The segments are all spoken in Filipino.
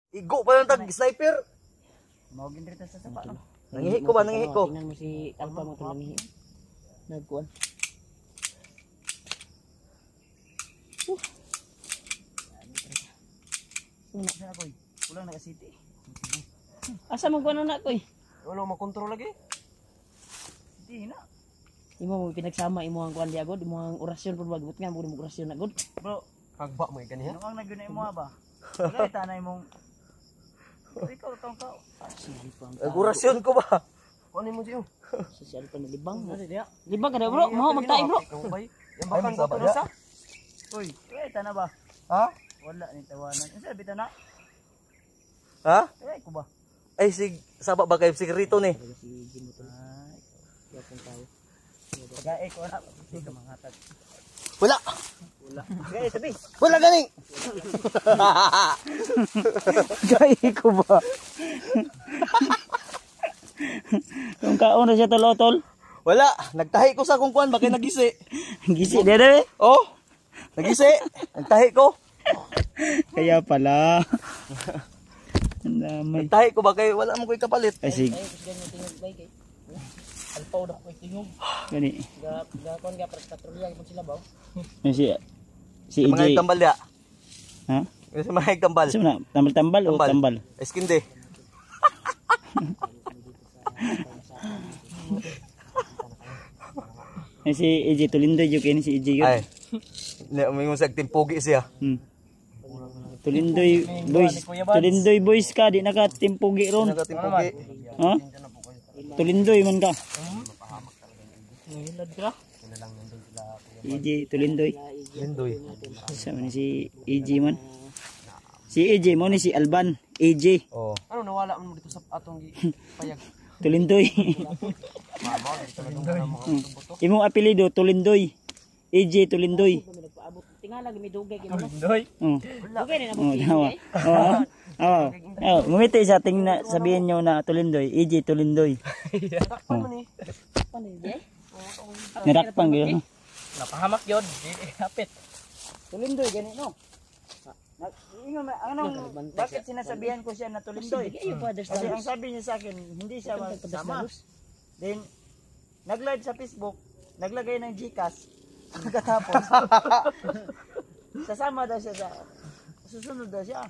Igo pa lang tag sniper. Mawagin rito sa sapa. Nangihi ko ba? Nangihi ko. Tingnan mo si Alpha mo itong nangihi. Nagkuhan. Una sa ako'y. Kulang naka-city. Asa mo kuhan na ako'y? Wala makontrol lagi. Hindi na. Imo mo pinagsama imo ang kuhan di agod. Imo ang orasyon po ba? Nga mo orasyon na agod. Bro. Kagba mo ikan niya. Ano ang naguna imo ba? Kaya tanay mong. Ikaw tong tao. Sige pang. Orasyon ko ba? Ano mo siyo? Social pa na libang. Libang ka na bro. Mo magtae bro. Yang bakang ko to sa. Uy, kaya na ba? Ha? Wala ni tawanan. Isa bita na. Ha? Kaya ko ba? Ay sig saba ba kay sigrito ni? Si Jimo to. Ay, kaya tao. Kaya ko na. Sige ka manghatag. Wala. Wala. Kaya sabi. Wala gani. Kaya ko ba? Kung kaon na siya tol. Wala, nagtahi ko sa kung kuan bakit nagisi. Gisi dere. Oh. Nagisi. Nagtahi ko. Kaya pala. Ang damay. Nagtahi ko ba kay wala mo ko'y kapalit. Ay sige. Alpaw na ko tingog. Gani. Gakon ga patrolya mo sila ba? Si Mga EJ. tambal ya. Ha? Sa mga tambal. Sino na? Tambal o tambal? Eskinde. Ay si EJ Tulindoy yung kini si EJ yun. Ay. May musag timpogi siya. Tulindoy boys ka di nakatimpugi ron. Nakatimpogi. Ha? Tulindoy man ka. Nilad ka? EJ Tulindoy. Lindoy. Sama ni si EJ man. Si EJ mo ni si Alban. EJ. Oh. Ano nawala mo dito sa atong payag? Tulindoy. Imong apelyido Tulindoy. EJ Tulindoy. Tingala gimi dugay gimo. Tulindoy. Dugay ni namo EJ. Oh, ngumiti sa tingna sabihin niyo na Tulindoy, EJ Tulindoy. Paano ni? Paano EJ? Nirakpang gyud. Napahamak yun. Hapit. Tulindoy gani no. Anong bakit sinasabihan ko siya na Tulindoy? Kasi ang sabi niya sa akin, hindi siya sama. Then, nag-live sa Facebook, naglagay ng Gcash. Pagkatapos, sasama daw siya sa, susunod daw siya.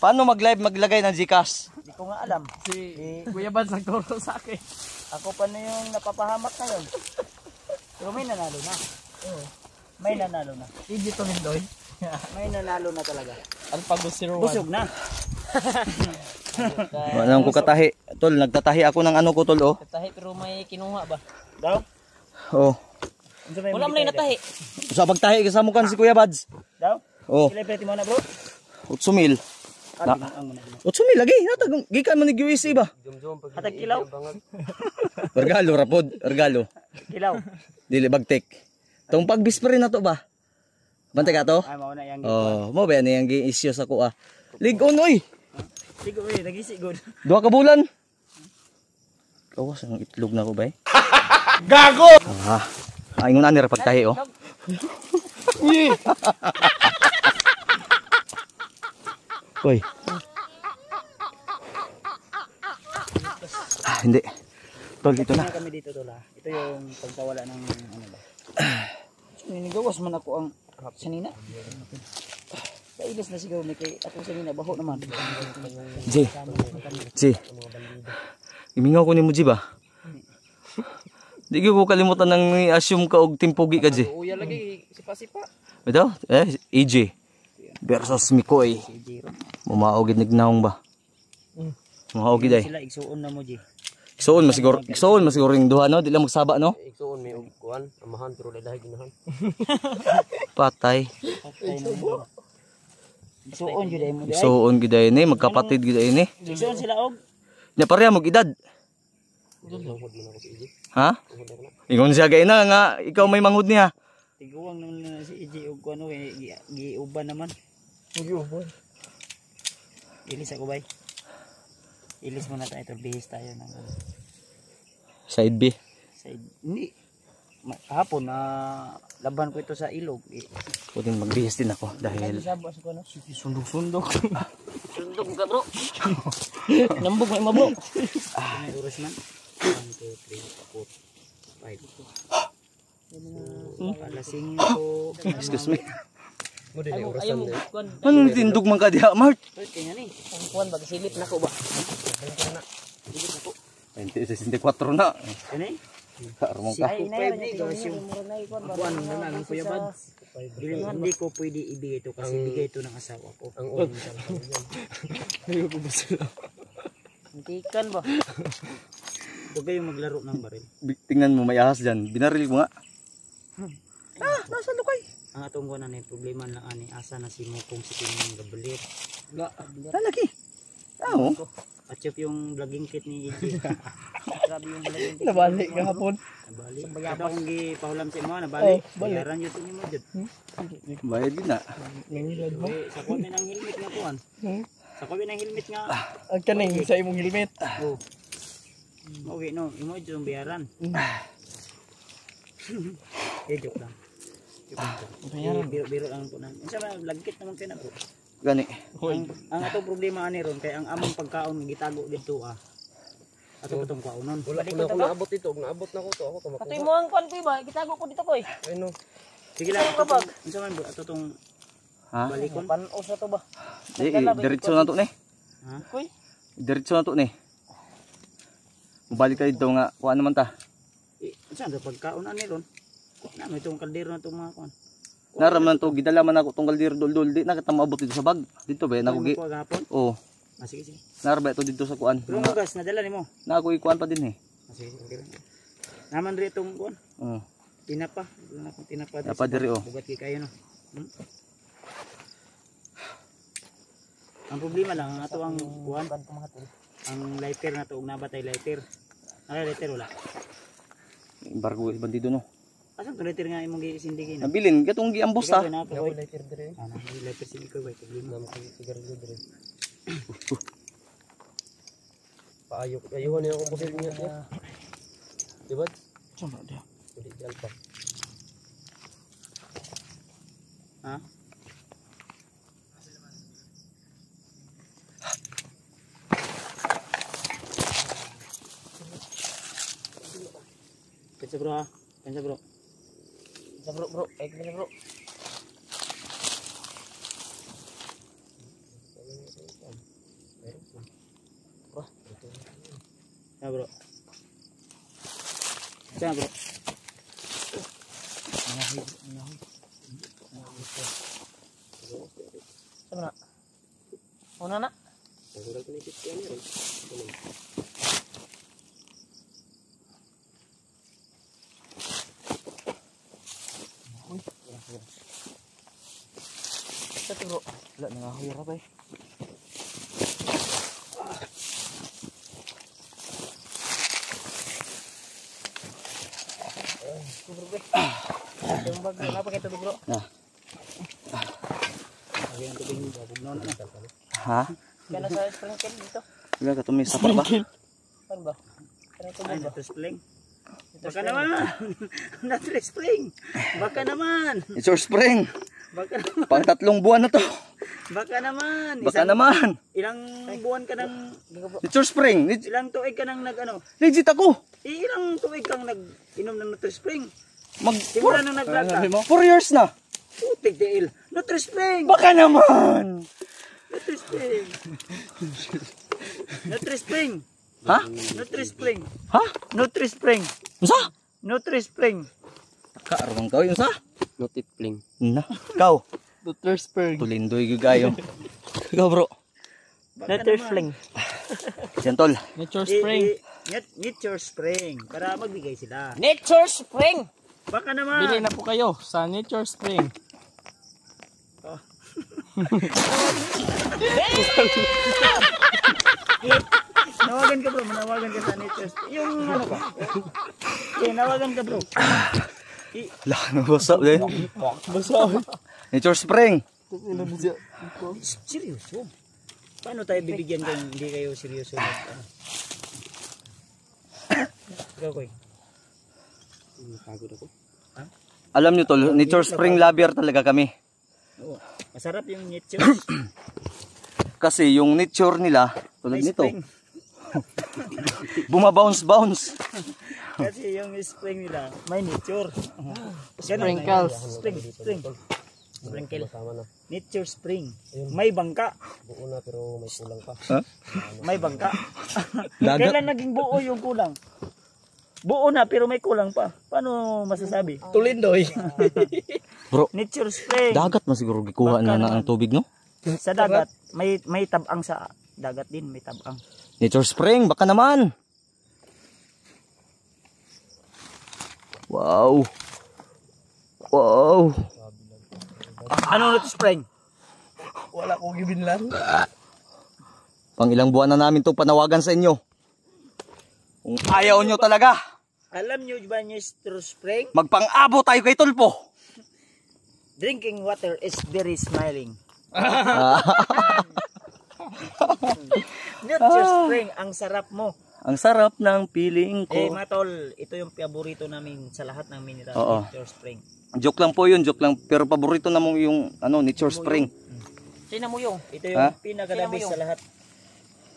Paano mag-live maglagay ng Gcash? Hindi ko nga alam. Si Kuya Bads nagturo sa akin. Ako pa na yung napapahamak ngayon. Pero may nanalo na. May nanalo na. EJ Tulindoy. May nanalo na talaga. Alpago 01. Busog na. Anong ko katahi? Tol, nagtatahi ako ng ano ko tol oh. Katahi pero may kinuha ba? Daw? Oh. Wala mo na yung natahi. Sa pagtahi kasama kan si Kuya Bads. Daw? Oh. Kila pwede mo na bro? 8,000. 8,000 lagi. Natag gikan man ni USC ba? Hatag kilaw? Regalo rapod, regalo. Kilaw. Dili bagtek. Tong pagbispre na to ba? Bantay ka to? Ay mao na yang. Oh, mo ba yan yung issue sa ko ah. Ligon oy. Ligo eh, nagisi good. 2 ka bulan. Kawas ang itlog na ko ba eh? Gago! Ah, ingon ani ra pagtahi oh. Uy. Oy. Hindi. Tol, dito na. Kami dito tol. Ito yung pagkawala ng ano ba. Ninigawas man ako ang sanina. Kailis na siguro ni kay atong sanina baho naman. J. Imingaw ko ni mo J ba? Di ko kalimutan nang assume ka og timpogi ka J. Uya lagi sipa-sipa. Ito? EJ versus Mikoy. Mumaogid nignaong ba? Mumaogid ay. Sila igsuon na mo J. Igsuon masiguro ring duha no, di lang magsaba no. Igsuon may kuan, amahan pero dahil ginahan. Patay. Igsuon jud ay mo dai. Igsuon gid ay ni, magkapatid gid ay ni. Igsuon sila og. Nya pareha mo edad. Ha? Ingon siya gay na nga ikaw may manghud niya. Tiguang naman na si EJ og kuno giuban naman. Giuban. Ilis ako bay. Ilis mo na tayo ito, bihis tayo ng Side B. side. Hindi. Kahapon na laban ko ito sa ilog. Pwedeng magbihis din ako dahil Sundok-sundok. Tindog ka bro. Nambog may mabro. May oras man. 1, 2, 3, 4, 5. Alasing ko. Excuse me. Mo din ay orasan day. Anong tindog man ka diha, Mart? Kaya ni. Ang kuan ba silip na ko ba? 64 na. Kani? Karmong ka. Ay, 5 ni gawas yung kuan na lang Kuya Bad. Hindi ko pwede ibigay ito kasi bigay ito ng asawa ko. Ang ulo sa Ayo ko basula. Antikan ba? Huwag kayong maglaro ng baril. Tingnan mo may ahas diyan. Binaril mo nga. Nasa lukay. Ang atong kuan na problema lang ani asa na si Mukong si King gabalit. Lalaki. Oo. At yung vlogging kit ni EJ. Grabe yung vlogging kit. Nabalik kahapon. Nabalik. Kada akong gipahulam sa imo, nabalik. Bayaran yun ito ni mo dyan. Bayad din na. Nangilad mo. Sa kuwan ng helmet nga kuwan. Sa kuwan ng helmet nga. Ang kaning sa imong helmet. Oh. Okay no, imo dyan bayaran. Joke lang. Bayaran. Biro lang po na. Isa ba vlog kit naman kayo na bro. Gani. Ang atong problema ani ron kay ang among pagkaon gitago dito Ato patong kaunon. Wala ko na ako naabot ito. Naabot na ko to. Ako to Katoy makuha. mo ang kuan ko ba? Gitago ko dito ko eh. Ay no. Sige lang kapag. Unsa man bro ato tong Ha? balikon? Panos na to ba? Diretso na to ni. Ha? Koy. Diretso na to ni. Mubalik ka dito nga. Kuha naman ta. Saan sa pagkaon ani ron? Na may itong kaldero na itong mga kuan. Naraman to. Gidala man ako tong kaldir dol-dol. Di nakita maabot dito sa bag. Dito ba? Ako Nakugi. gahapon. Oo. Sige sige. Naraba ito dito sa kuan. Pero mo gas nadala nimo. Nakugi kuan pa din eh. Sige okay lang. Naman ri itong kuan. Oo. Tinapa. Wala akong tinapa. Tinapa diri, oh. Bugat kay kayo no. Ang problema lang ang ato ang kuan. Ang lighter na to ug nabatay lighter. Ay lighter wala. Bargo bandido no. Asan to lighter nga imong gisindigin? Nabilin gatong giambos ta. Na Ako lighter dire. Ana, lighter sige ko bay problema. Nam ko sigarilyo dire. Paayok. Ayuhan niya ako busil niya. Di ba? Sama dia. Hindi di alpa. Ha? Pensa bro ha? Pensa bro. Sa bro, ay kini bro. Ya bro. Sana bro. Sama na. Una na. Nagulat ni Titi ani ron. Sa to bro. Wala na nga huyra ba eh. Yung bag na pa kay tubig bro. Lagi ang tubig babog na na. Ha? Kana sa sprinkle dito. Wala ka tumis sa pa ba? Kan ba? Kana Ay, tubig ba? natrespling. Baka naman. Natrespling. Baka naman. It's your spring. Baka naman. Pang 3 buwan na to. Baka naman. Baka naman. Ilang buwan ka nang It's your spring. ilang tuig ka nang nag-ano? Legit ako. Ilang tuig kang nag-inom ng Nutri-Spring? Mag Simula nang nag-vlog ka? 4 years na. Putik deil. Nutri-Spring. Baka naman. Nutri-Spring. Nutri-Spring. Ha? Nutri-Spring. Ha? Nutri-Spring. Unsa? Nutri-Spring. Kaarong ka yun sa? Notipling. Na. Ikaw. Dr. Spring. Tulindoy gigayo. Ikaw bro. Nutri-Spring. Yan tol. Nature Nature Spring. Para magbigay sila. Nature Spring. Baka naman. Bili na po kayo sa Nature Spring. Nawagan ka bro. Manawagan ka sa Nature Spring. Yung ano ba? Nawagan ka bro. Wala ka nang basa din. Nature spring. Seryoso? Paano tayo bibigyan kung hindi kayo seryoso? Ikaw koy. Pagod ako. Alam nyo tol, nature spring lover talaga kami. Oo. Masarap yung nature. Kasi yung nature nila, tulad May nito, spring. bumabounce-bounce. Kasi yung spring nila, may nature. Sprinkles. Spring. Sprinkle. Sama na. Nature spring. May bangka. Buo na pero may kulang pa. May bangka. Dagat. Kailan naging buo yung kulang? Buo na pero may kulang pa. Paano masasabi? Tulindoy. Bro, Nature spring. dagat mo siguro gikuha na ang tubig, no? Sa dagat, may tabang sa dagat din, may tabang. Nature spring, baka naman. Wow. Wow. Ano nature spring? Wala kong gibinlan. Pang ilang buwan na namin to panawagan sa inyo. Kung ayaw nyo talaga, Alam nyo ba yung nature spring? magpang-abo tayo kay Tulpo. Drinking water is very smiling. Nature spring, ang sarap mo. Ang sarap ng feeling Eh ko. mga tol, ito yung paborito namin sa lahat ng mineral. Oo. Nature spring. Joke lang po yun, joke lang. Pero paborito na mo yung nature spring. Sino mo yung? Ito yung Ha? pinakadabis sa lahat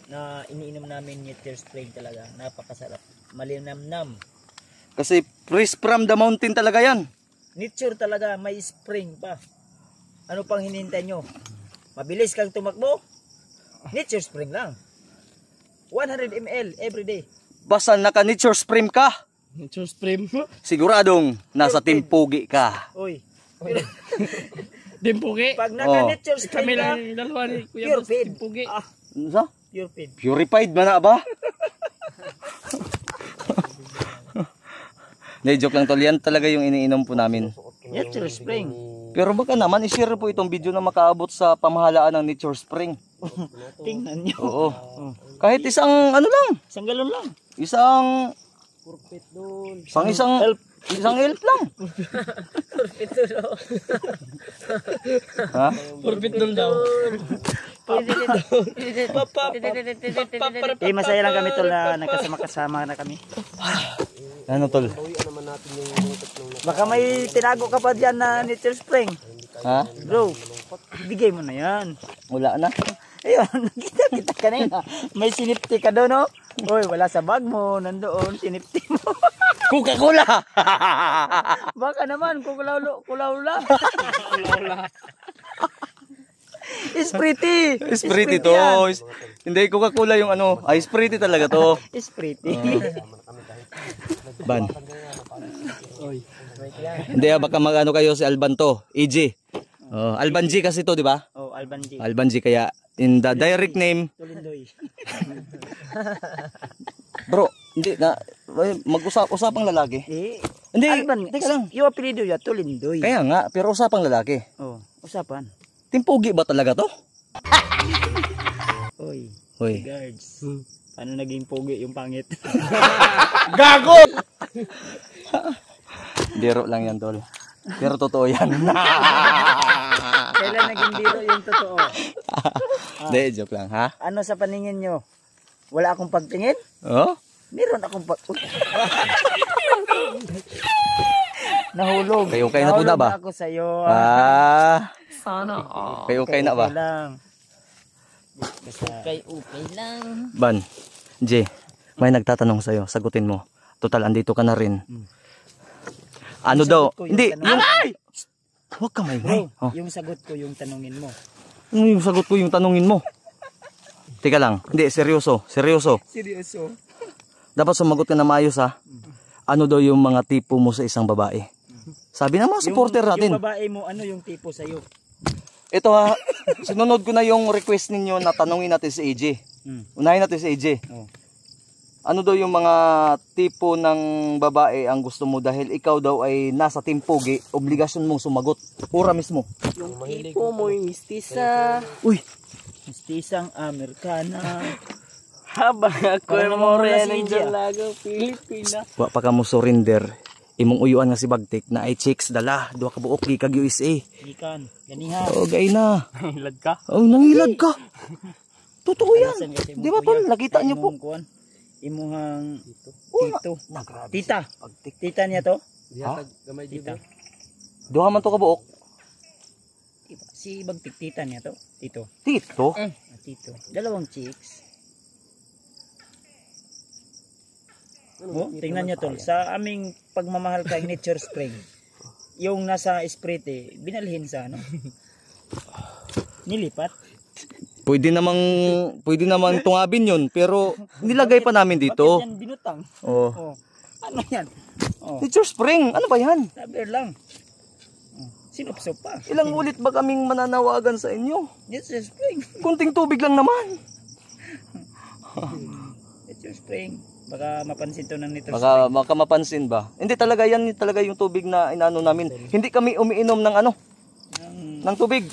na iniinom namin nature spring talaga. Napakasarap. Malinamnam. Kasi fresh from the mountain talaga yan. Nature talaga, may spring pa. Ano pang hinihintay nyo? Mabilis kang tumakbo? Nature spring lang. 100 ml every day. Basta naka-nature spring ka, Nature spring. siguradong nasa timpugi ka. Uy, Dimpugi. pag naka-nature spring Kami ka, lang yung dalawa ni Kuya pure Boss. feed. Dimpugi. Ah, Ano sa? pure feed. Purified ba na ba? Hindi, joke lang tol. Yan talaga yung iniinom po namin. Nature spring. Pero baka naman, i-share po itong video na makaabot sa pamahalaan ng nature spring. Tingnan nyo. Oo. Kahit isang, ano lang, Isang galon lang. isang, isang help. Isang help lang. Ha? Purbit doon daw. Eh, masaya lang kami tol na nagkasama-kasama na kami. Ano tol? Baka may tinago ka pa dyan na nature spring. Ha? Bro, bigay mo na yan. Wala na. Ayun, nakita kita kanina. May sinipti ka doon, no? Uy, wala sa bag mo. Nandoon, sinipti mo. Coca-Cola! Baka naman, kulaula. Ispriti. Sprite to. Hindi, Coca-Cola yung ano. Ay, Sprite talaga to. Ispriti. Ban. Hindi, baka mag-ano kayo si Alban to. EG. Oh, Alban G kasi to, di ba? Oh, Alban G. Alban G, kaya in the direct name. Tulindoy. Bro, hindi na mag-usapang lalaki. Eh, Hindi, Alban, teka lang. yung apelido yan, Tulindoy. Kaya nga, pero usapang lalaki. Oh, usapan. Timpugi ba talaga to? Uy, Hoy. guards. Paano naging pogi yung pangit? Biro lang yan, tol. Pero totoo yan. Kailan naging biro yung totoo? Hindi, joke lang, ha? Ano sa paningin nyo? Wala akong pagtingin? Oh? Meron akong pag... Nahulog. Kayo na po na ba? Nahulog ako sa'yo. Sana. Kayo na ba? Okay lang. Okay lang. Ban, J, may nagtatanong sa'yo. Sagutin mo. Total, andito ka na rin. Ano daw? sagot ko yung Hindi. tanong. Huwag ka may Bro, Oh. yung sagot ko yung tanungin mo. Ano yung sagot ko yung tanungin mo? Teka lang. Hindi, seryoso. Seryoso. Seryoso? Dapat sumagot ka na maayos, ha? Ano daw yung mga tipo mo sa isang babae? Sabi ng mga supporter natin. Yung babae mo, ano yung tipo sa'yo? Ito ha, sinunod ko na yung request ninyo na tanungin natin si AJ. Unahin natin si AJ. Oh. Ano daw yung mga tipo ng babae ang gusto mo dahil ikaw daw ay nasa team Pogi, obligasyon mong sumagot. Pura mismo. Yung tipo mo yung mistisa. Uy, Mistisang Amerikana. Habang ako Parang yung namumula morena si ng India. Dalaga, Pilipina. wa pa ka mo surrender. Imong uyuan nga si Bagtik na ay chicks dala, duha ka buok kag USA. Ikan, ganihan. Oh, gay na. Hilad ka? Oh, nangilad ka. Totoo yan. Alasan kasi mo Di ba tol, kuya, nakita niyo po. imong kuwan, imuhang Oh, tito. Nagrabe. Tita. Tita niya to? Dihatag gamay Tita. dito. Duha man to ka buok. Si Bagtik, tita niya to? Tito. Tito. dito. Dalawang chicks. Oh, tingnan nyo tol. Sa aming pagmamahal kay Nature Spring, yung nasa Sprite, binalhin sa ano? Nilipat. Pwede namang tungabin yun, pero nilagay pa namin dito. Bakit yan binutang? Oh. Oh. Ano yan? Oh, Nature Spring, ano ba yan? saber lang. Oh, sinupsop pa. Ilang ulit ba kaming mananawagan sa inyo? Nature Spring. Kunting tubig lang naman. Nature Spring. Baka mapansin to ng Nature Baka mapansin ba? Hindi talaga yan talaga yung tubig na inaano namin. Hindi kami umiinom ng ano, Spring. ng tubig,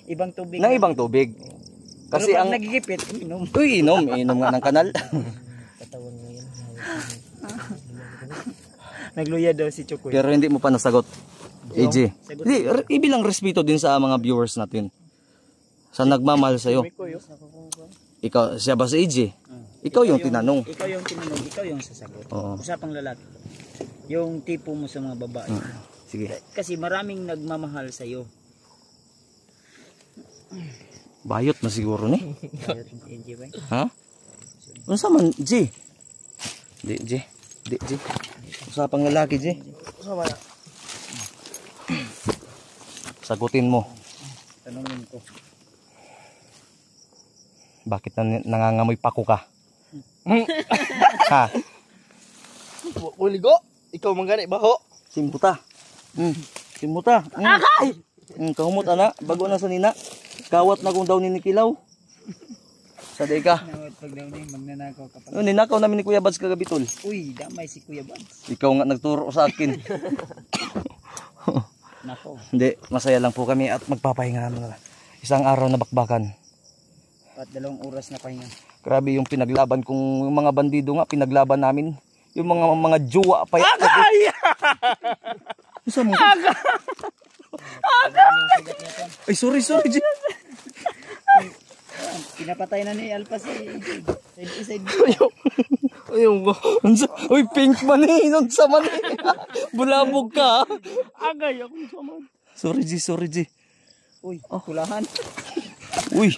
Ibang tubig. ng ibang tubig. Kasi pero pag ang nagigipit, uminom. Uy, inom nga ng kanal. Nagluya daw si Chokoy. Pero hindi mo pa nasagot. AJ. Hindi, ibilang respeto din sa mga viewers natin. Sa nagmamahal sa iyo. Ikaw, siya ba si AJ? Ikaw yung tinanong. Ikaw yung tinanong, ikaw yung sasagot. Oo. Usapang lalaki. Yung tipo mo sa mga babae. Sige. Kasi maraming nagmamahal sa iyo. Bayot na siguro ni. NJ ba? Ha? Ano sa man, G? Di, G. Usapang lalaki, G. Sagutin mo. Tanungin ko. Bakit nangangamoy pako ka? Ha? Uligo, ikaw manggani ba ho? Simputa. Simputa. Akay! Kahumot ana, bago na sa nina. Kawat na kung daw ninikilaw. Saday ka. Nawat pag daw ni magnanakaw ka pa. Ninakaw namin ni Kuya Bads kagabi tol. Uy, damay si Kuya Bads. Ikaw nga nagturo sa akin. Nako. Hindi, masaya lang po kami at magpapahinga na. Isang araw na bakbakan. At 2 oras na pahinga. Grabe yung pinaglaban kung yung mga bandido nga pinaglaban namin. Yung mga juwa pa yan. Isa mo. Ay, sorry, G. Pinapatay na ni Alpha si side. Ayun ko. Uy, pink man eh. Unsa man eh. Bulabog ka. Agay akong samad. Sorry, G. Uy, kulahan. Uy.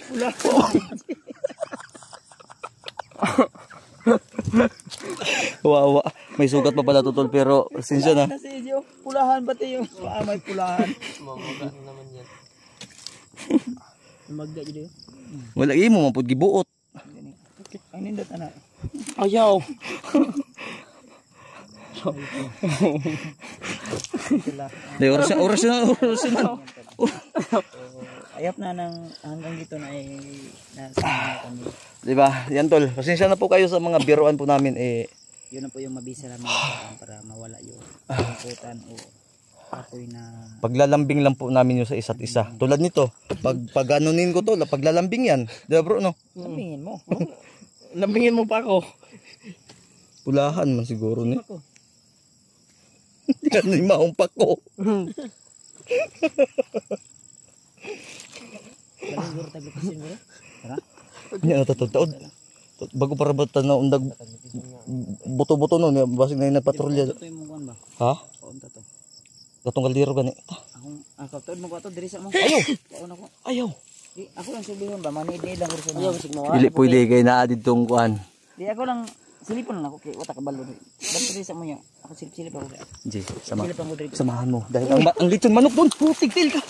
Wawa. May sugat pa pala tutol pero sinsya na. Nasa iyo, pulahan ba tayo? May pulahan. Mamagaan naman yan. Magda dito. Wala mo mapud gibuot. Ang nindot ana. Ayaw. Di oras na. Ayap na ng hanggang dito na ay nasa kami. Di ba? Yan tol. Pasensya na po kayo sa mga biruan po namin eh. Yun na po yung mabisa namin para mawala yung kungkutan o apoy na Paglalambing lang po namin yung sa isa't isa. Tulad nito, pag anunin ko to, paglalambing yan. Di ba bro, no? lambingin mo. Lambingin mo pa ako. Pulahan man siguro ni. Hindi ka na yung maumpak ko. Siguro tagipasin mo. Tara. Hindi na tatataod. Bago para ba na undag buto-buto nun, basig na yung nagpatrolya. Ito yung mungkuan ba? Ha? Paunta to. Katong kaldero gani. Ako to mo ko to diri sa mo. Ayaw! Pauna ko. Ayaw! Di ako lang sabihin ba manid-nid lang ko sa. Ayaw sig mo. Dili pwede kay naadid tong kuan. Di ako lang silipon lang ako kay wata kabalo. Ba't diri sa mo niya? Ako silip ako. Jay, sama. Silip ako diri. Samahan mo dahil ang lechon manok doon, putik til ka.